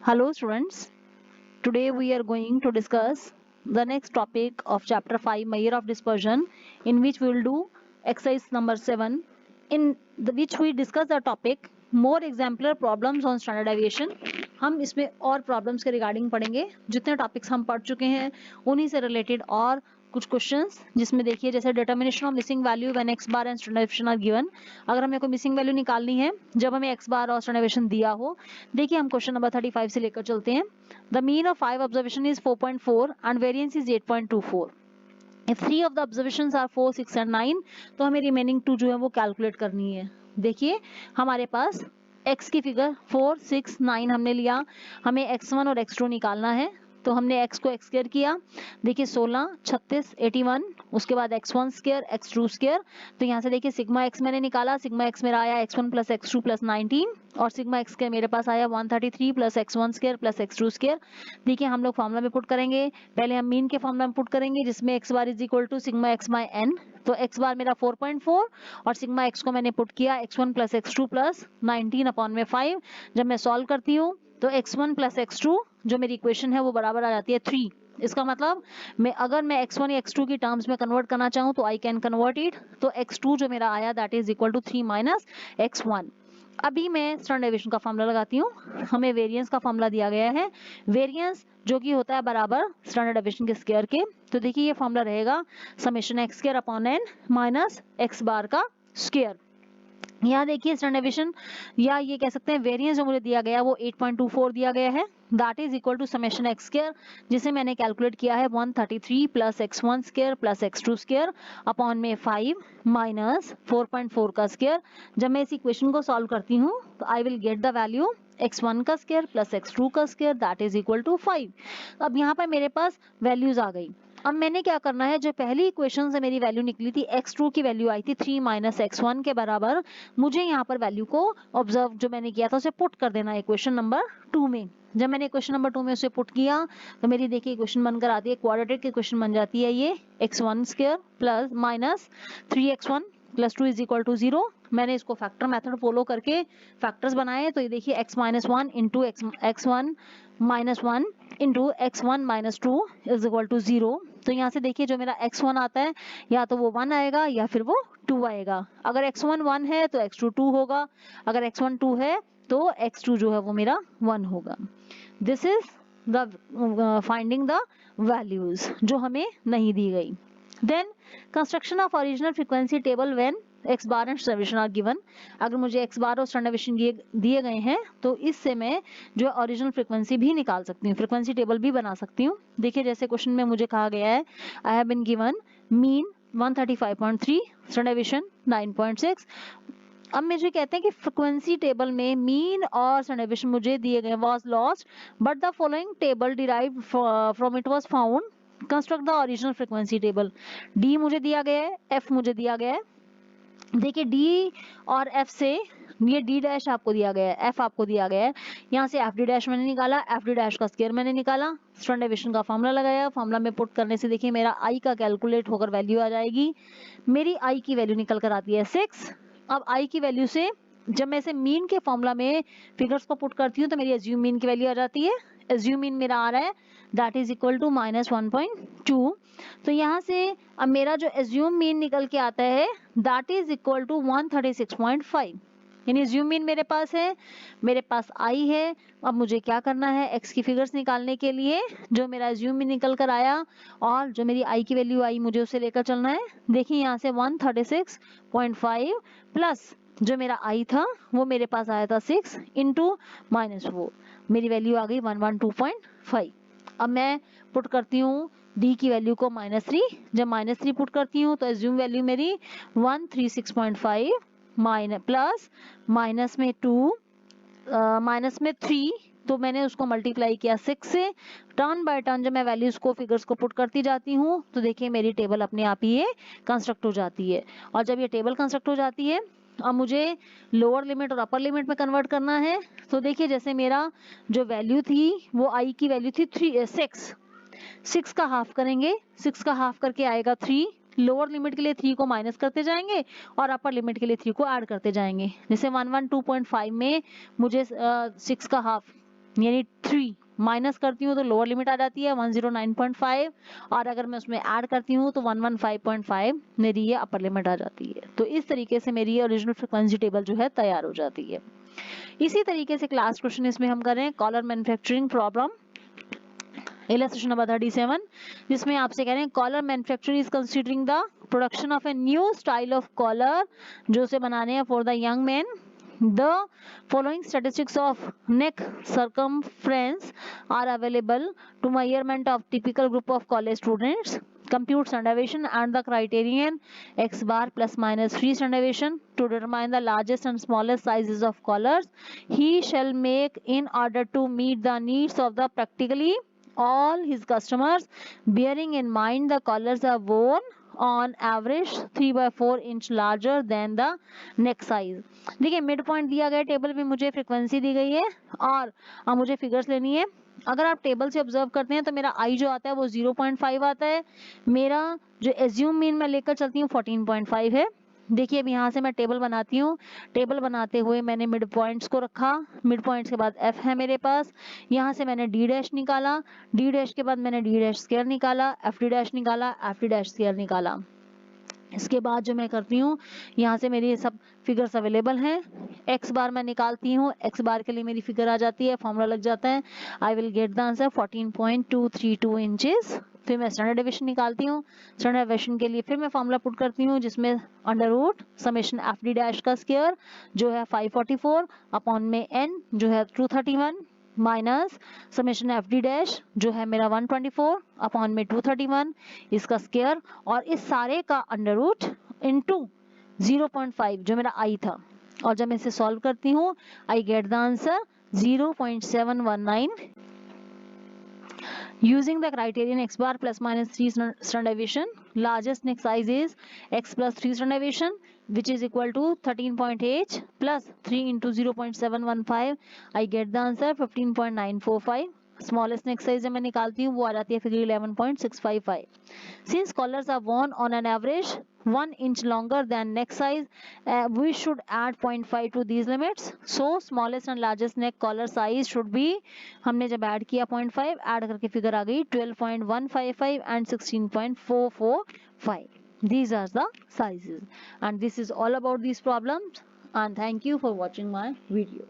Hello students, today we are going to discuss the next topic of chapter 5 measure of dispersion, in which we will do exercise number 7, which we discuss the topic more exemplar problems on standard deviation. हम इसमें और problems के regarding पढ़ेंगे, जितने topics हम पढ़ चुके हैं उन्हीं से रिलेटेड और कुछ क्वेश्चंस, जिसमें देखिए जैसे determination of missing value when x bar and standard deviation are given. अगर हमें कोई मिसिंग वैल्यू निकालनी है जब हमें एक्स बार और स्टैंडर्ड डेविएशन दिया हो। देखिए हम क्वेश्चन नंबर 35 से लेकर चलते हैं। The mean of 5 observation is 4.4 and variance is 8.24। If 3 of the observations are 4, 6 and 9, तो हमें रिमेनिंग 2 जो है वो कैलकुलेट करनी है। देखिए हमारे पास x की फिगर 4, 6, 9 हमने लिया, हमें x1 और x2 निकालना है। तो हमने x को x स्क्वायर किया, देखिए 16, 36, 81, उसके बाद x1 स्क्वायर, x2 स्क्वायर। तो यहाँ से देखिए सिग्मा x मैंने निकाला, सिग्मा x मेरा आया x1 प्लस x2 प्लस 19, और सिग्मा x स्क्वायर मेरे पास आया 133 plus x1 square plus x2 square. देखिए हम लोग फॉर्मूला में पुट करेंगे, पहले हम मीन के फॉर्मूला में पुट करेंगे जिसमें x bar is equal to sigma x by n। तो x बार मेरा 4.4 और सिग्मा x को मैंने पुट किया x1 plus x2 plus 19 upon में 5। जब मैं सॉल्व करती हूँ तो x1 प्लस x2 जो मेरी इक्वेशन है वो बराबर आ जाती है 3। इसका मतलब अगर मैं x1 या x2 की टर्म्स में कन्वर्ट करना चाहूँ तो आई कैन कन्वर्ट इट। तो x2 जो मेरा आया that is equal to 3 minus x1। अभी मैं स्टैंडर्ड डेविएशन का फॉर्मूला लगाती हूँ। हमें वेरिएंस का फॉर्मूला दिया गया है, वेरिएंस जो कि होता है बराबर स्टैंडर्ड डेविएशन के स्क्वायर के। तो देखिए ये फॉर्मूला रहेगा summation x square upon n minus x bar का स्क्वायर। यहाँ देखिए स्टैंडर्ड डेविएशन या ये कह सकते हैं वेरिएंस जो मुझे दिया गया वो 8.24 दिया गया है, that is equal to summation x square, जिसे मैंने कैलकुलेट किया है 133 plus x1 square plus x2 square upon में 5 माइनस 4.4 का स्क्वायर। जब मैं इस इक्वेशन को सॉल्व करती हूँ तो I will get the value x1 का स्क्वायर प्लस x2 का square that is equal to 5। अब यहाँ पर मेरे पास वैल्यूज आ गई। अब मैंने क्या करना है, जो पहली इक्वेशन से मेरी वैल्यू निकली थी x2 की वैल्यू आई थी 3 माइनस x1 के बराबर, मुझे यहाँ पर वैल्यू को ऑब्जर्व जो मैंने किया था उसे पुट कर देना है इक्वेशन नंबर 2 में। जब मैंने इक्वेशन नंबर 2 में उसे पुट किया तो मेरी देखिए इक्वेशन बनकर आती है, क्वाड्रेटिक इक्वेशन बन जाती है ये x1 square plus minus 3x1 plus 2 is equal to 0। मैंने इसको फैक्टर मेथड फॉलो करके फैक्टर्स बनाए, तो ये देखिए x minus 1 into x1 minus 1 into x1 minus 2 is equal to 0। तो यहाँ से देखिए जो मेरा x1 आता है या तो वो 1 आएगा या फिर वो 2 आएगा। अगर x1 1 है तो x2 2 होगा, अगर x1 2 है तो x2 जो है वो मेरा 1 होगा। This is the finding the values जो हमें नहीं दी गई। Then construction of original frequency table when x bar and standard deviation are given. अगर मुझे एक्स बार और स्टैंडर्ड डेविएशन दिए गए हैं तो इससे मैं जो ओरिजिनल फ्रीक्वेंसी भी निकाल सकती हूँ, फ्रीक्वेंसी टेबल भी बना सकती हूँ। देखिए जैसे क्वेश्चन में मुझे कहा गया है I have been given mean 135.3, standard deviation 9.6। अब मुझे कहते हैं कि फ्रीक्वेंसी टेबल में मीन और स्टैंडर्ड डेविएशन मुझे दिए गए was lost but the following table derived from it was found, construct the original frequency table. डी मुझे दिया गया है, एफ मुझे दिया गया है। देखिए डी और एफ से ये डी डैश आपको दिया गया है, एफ आपको दिया गया है, यहाँ से एफ डी डैश मैंने निकाला, एफ डी डैश का स्क्वायर मैंने निकाला, स्टैंडर्ड डेविएशन का फॉर्मूला लगाया, फॉर्मूला में पुट करने से देखिए मेरा आई का कैलकुलेट होकर वैल्यू आ जाएगी। मेरी आई की वैल्यू निकल कर आती है 6। अब आई की वैल्यू से जब मैं इसे मीन के फॉर्मूला में फिगर्स को पुट करती हूँ तो मेरी एज्यूम मीन की वैल्यू आ जाती है। एज्यूम मीन मेरा आ रहा है that is equal to minus 1.2। तो यहाँ से अब मेरा जो एज्यूम मीन निकल के आता है दैट इज इक्वल टू 136.5, यानी एज्यूम मीन मेरे पास है, मेरे पास आई है। अब मुझे क्या करना है, एक्स की फिगर्स निकालने के लिए जो मेरा एज्यूम मीन निकल कर आया और जो मेरी आई की वैल्यू आई मुझे उसे लेकर चलना है। देखिए यहाँ से 136.5 प्लस जो मेरा आई था वो मेरे पास आया था 6 इंटू माइनस 4, मेरी वैल्यू आ गई 112.5। अब मैं पुट करती हूँ डी की वैल्यू को -3, जब -3 पुट करती हूँ तो एज्यूम वैल्यू मेरी 136.5 प्लस माइनस में 2 माइनस में 3, तो मैंने उसको मल्टीप्लाई किया 6 से। टर्न बाय टर्न जब मैं वैल्यूज को फिगर्स को पुट करती जाती हूँ तो देखिए मेरी टेबल अपने आप ही ये कंस्ट्रक्ट हो जाती है। और जब ये टेबल कंस्ट्रक्ट हो जाती है अब मुझे लोअर लिमिट और अपर लिमिट में कन्वर्ट करना है। तो देखिए जैसे मेरा जो वैल्यू थी वो आई की वैल्यू थी 6 का हाफ करेंगे, 6 का हाफ करके आएगा 3, लोअर लिमिट के लिए 3 को माइनस करते जाएंगे और अपर लिमिट के लिए 3 को ऐड करते जाएंगे। जैसे 112.5 में मुझे 6 का हाफ यानी 3 माइनस करती हूँ तो लोअर लिमिट आ जाती है 109.5, और अगर मैं उसमें ऐड करती हूँ तो 115.5 मेरी ये अपर लिमिट आ जाती है। तो इस तरीके से मेरी ये ओरिजिनल फ्रिक्वेंसी टेबल जो है तैयार हो जाती है। इसी तरीके से क्लास क्वेश्चन इसमें हम कर रहे हैं collar manufacturing problem illustration number 37, जिसमें आपसे कह रहे हैं collar manufacture is considering the production of a new style of collar, जो उसे बनाने हैं for the young man. The following statistics of neck circumference are available to measurement of typical group of college students. Compute standard deviation and the criterion x bar plus minus 3 standard deviation to determine the largest and smallest sizes of collars he shall make in order to meet the needs of the practically all his customers, bearing in mind the collars are worn on average 3/4 inch larger than the neck size। देखिए mid point दिया गया table में, मुझे frequency दी गई है और अब मुझे फिगर्स लेनी है। अगर आप टेबल से ऑब्जर्व करते हैं तो मेरा आई जो आता है वो 0.5 आता है, मेरा जो एज्यूम मीन मैं लेकर चलती हूँ 14.5 है। देखिए अब यहाँ से मैं टेबल बनाती हूँ, टेबल बनाते हुए मैंने मिड पॉइंट्स को रखा, मिड पॉइंट्स के बाद एफ है मेरे पास, यहाँ से मैंने डी डैश निकाला, डी डैश के बाद मैंने डी डैश स्क्वायर निकाला, एफ डी डैश निकाला, एफ डी डैश स्क्वायर निकाला। इसके बाद जो मैं करती हूँ यहाँ से मेरी सब फिगर्स अवेलेबल हैं, एक्स बार मैं निकालती हूँ, एक्स बार के लिए मेरी फिगर आ जाती है, फॉर्मूला लग जाता है, आई will get the answer 14.232 inches. फिर मैं स्टैंडर्ड डेविएशन निकालती हूँ, स्टैंडर्ड डेविएशन के लिए फिर मैं फॉर्मूला पुट करती हूँ जिसमें under root summation F D dash का स्क्वायर जो है 544 अपॉन में एन जो है 231 minus summation F D dash जो है मेरा 124 अपॉन में 231 इसका स्क्वायर, और इस सारे का अंडर रूट इंटू 0.5 जो मेरा आई था, और जब मैं इसे सॉल्व करती हूँ I get the answer 0.719। Using the criterion x bar plus minus 3 standard deviation, largest neck size is x plus 3 standard deviation which is equal to 13.8 plus 3 into 0.715, I get the answer 15.945। Smallest neck size जब मैं निकालती हूँ वो आ जाती है figure 11.655। Since collars are worn on an average 1 inch longer than neck size, we should add 0.5 to these limits. So smallest and largest neck collar size should be, हमने जब add किया 0.5 ऐड करके फिगर आ गई 12.155 and 16.445। These are the sizes and this is all about these problems, and thank you for watching my video.